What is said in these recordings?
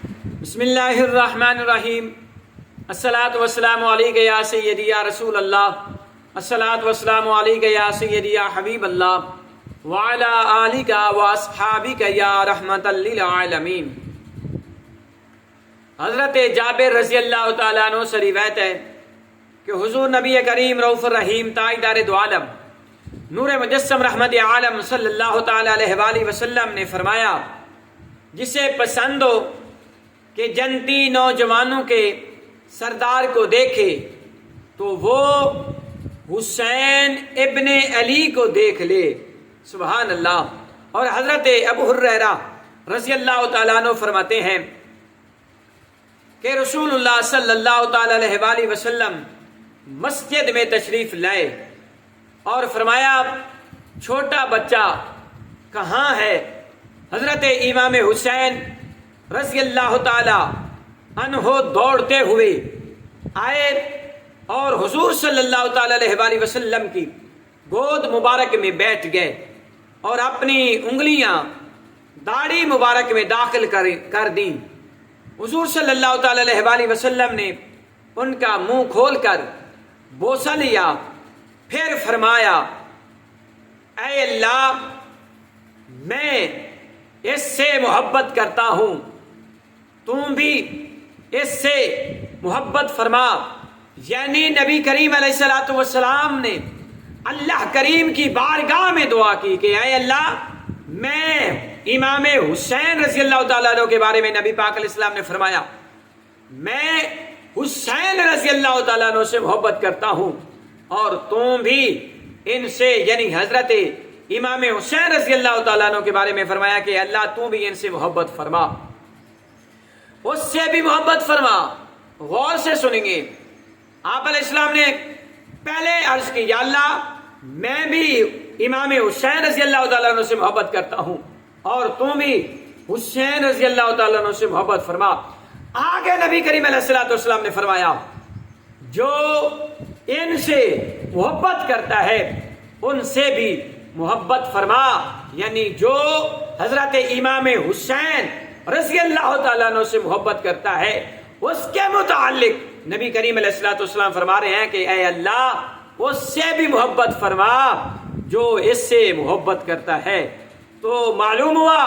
بسم اللہ الرحمن الرحیم۔ الصلاۃ والسلام علیک یا سیدی یا رسول اللہ، الصلاۃ والسلام علیک یا سیدی یا حبیب اللہ وعلی آلک واصحابک یا رحمۃ للعالمین۔ حضرت جابر رضی اللہ تعالیٰ عنہ سے روایت ہے کہ حضور نبی کریم رؤوف الرحیم تاجدار دو عالم نور مجسم رحمت عالم صلی اللہ تعالیٰ علیہ وآلہ وسلم نے فرمایا، جسے پسند ہو کہ جنتی نوجوانوں کے سردار کو دیکھے تو وہ حسین ابن علی کو دیکھ لے۔ سبحان اللہ۔ اور حضرت ابو ہریرہ رضی اللہ تعالیٰ عنہ فرماتے ہیں کہ رسول اللہ صلی اللہ تعالیٰ علیہ وآلہ وسلم مسجد میں تشریف لائے اور فرمایا، چھوٹا بچہ کہاں ہے؟ حضرت امام حسین رضی اللہ تعالی عنہ دوڑتے ہوئے آئے اور حضور صلی اللہ تعالی علیہ وآلہ وسلم کی گود مبارک میں بیٹھ گئے اور اپنی انگلیاں داڑھی مبارک میں داخل کر دیں۔ حضور صلی اللہ تعالی علیہ وآلہ وسلم نے ان کا منہ کھول کر بوسہ لیا، پھر فرمایا، اے اللہ، میں اس سے محبت کرتا ہوں، تم بھی اس سے محبت فرما۔ یعنی نبی کریم علیہ الصلوۃ والسلام نے اللہ کریم کی بارگاہ میں دعا کی کہ اے اللہ، میں امام حسین رضی اللہ تعالیٰ عنہ کے بارے میں نبی پاک علیہ السلام نے فرمایا، میں حسین رضی اللہ تعالیٰ عنہ سے محبت کرتا ہوں، اور تم بھی ان سے، یعنی حضرت امام حسین رضی اللہ تعالیٰ عنہ کے بارے میں فرمایا کہ اللہ تو بھی ان سے محبت فرما، اس سے بھی محبت فرما۔ غور سے سنیں گے، آپ علیہ السلام نے پہلے عرض کی، یا اللہ، میں بھی امام حسین رضی اللہ تعالیٰ عنہ سے محبت کرتا ہوں اور تم بھی حسین رضی اللہ تعالیٰ عنہ سے محبت فرما۔ آگے نبی کریم علیہ الصلوۃ والسلام نے فرمایا، جو ان سے محبت کرتا ہے ان سے بھی محبت فرما، یعنی جو حضرت امام حسین رضی اللہ تعالیٰ عنہ سے محبت کرتا ہے اس کے متعلق نبی کریم علیہ الصلوۃ والسلام فرما رہے ہیں کہ اے اللہ، اس سے بھی محبت فرما جو اس سے محبت کرتا ہے۔ تو معلوم ہوا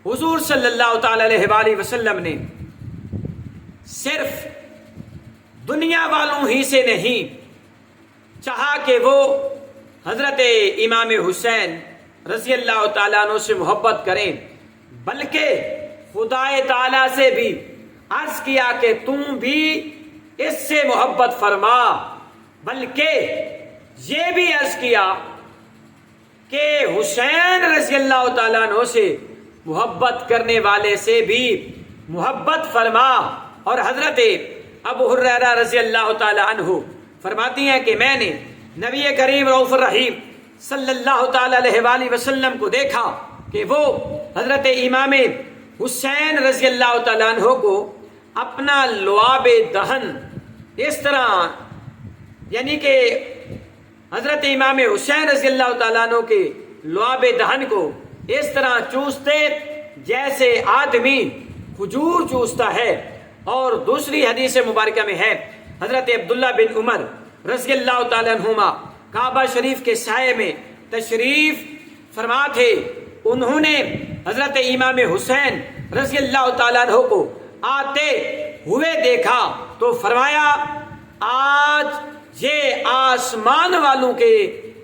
حضور صلی اللہ تعالیٰ علیہ وآلہ وسلم نے صرف دنیا والوں ہی سے نہیں چاہا کہ وہ حضرت امام حسین رضی اللہ تعالیٰ عنہ سے محبت کریں، بلکہ خدا تعالیٰ سے بھی عرض کیا کہ تم بھی اس سے محبت فرما، بلکہ یہ بھی عرض کیا کہ حسین رضی اللہ تعالیٰ عنہ سے محبت کرنے والے سے بھی محبت فرما۔ اور حضرت ابو ہریرہ رضی اللہ تعالیٰ عنہ فرماتی ہیں کہ میں نے نبی کریم رؤوف الرحیم صلی اللہ تعالیٰ علیہ وآلہ وسلم کو دیکھا کہ وہ حضرت امام حسین رضی اللہ تعالیٰ عنہ کو اپنا لعاب دہن اس طرح، یعنی کہ حضرت امام حسین رضی اللہ تعالیٰ عنہ کے لعاب دہن کو اس طرح چوستے جیسے آدمی کھجور چوستا ہے۔ اور دوسری حدیث مبارکہ میں ہے، حضرت عبداللہ بن عمر رضی اللہ تعالیٰ عنہما کعبہ شریف کے سائے میں تشریف فرما تھے، انہوں نے حضرت امام حسین رضی اللہ تعالیٰ عنہ کو آتے ہوئے دیکھا تو فرمایا، آج یہ آسمان والوں کے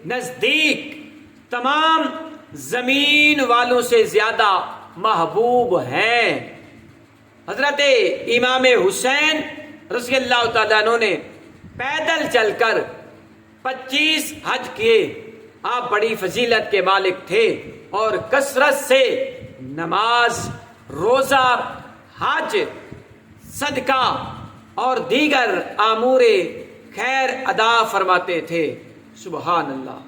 نزدیک تمام زمین والوں سے زیادہ محبوب ہیں۔ حضرت امام حسین رضی اللہ تعالیٰ عنہ نے پیدل چل کر 25 حج کیے، آپ بڑی فضیلت کے مالک تھے اور کثرت سے نماز، روزہ، حج، صدقہ اور دیگر امور خیر ادا فرماتے تھے۔ سبحان اللہ۔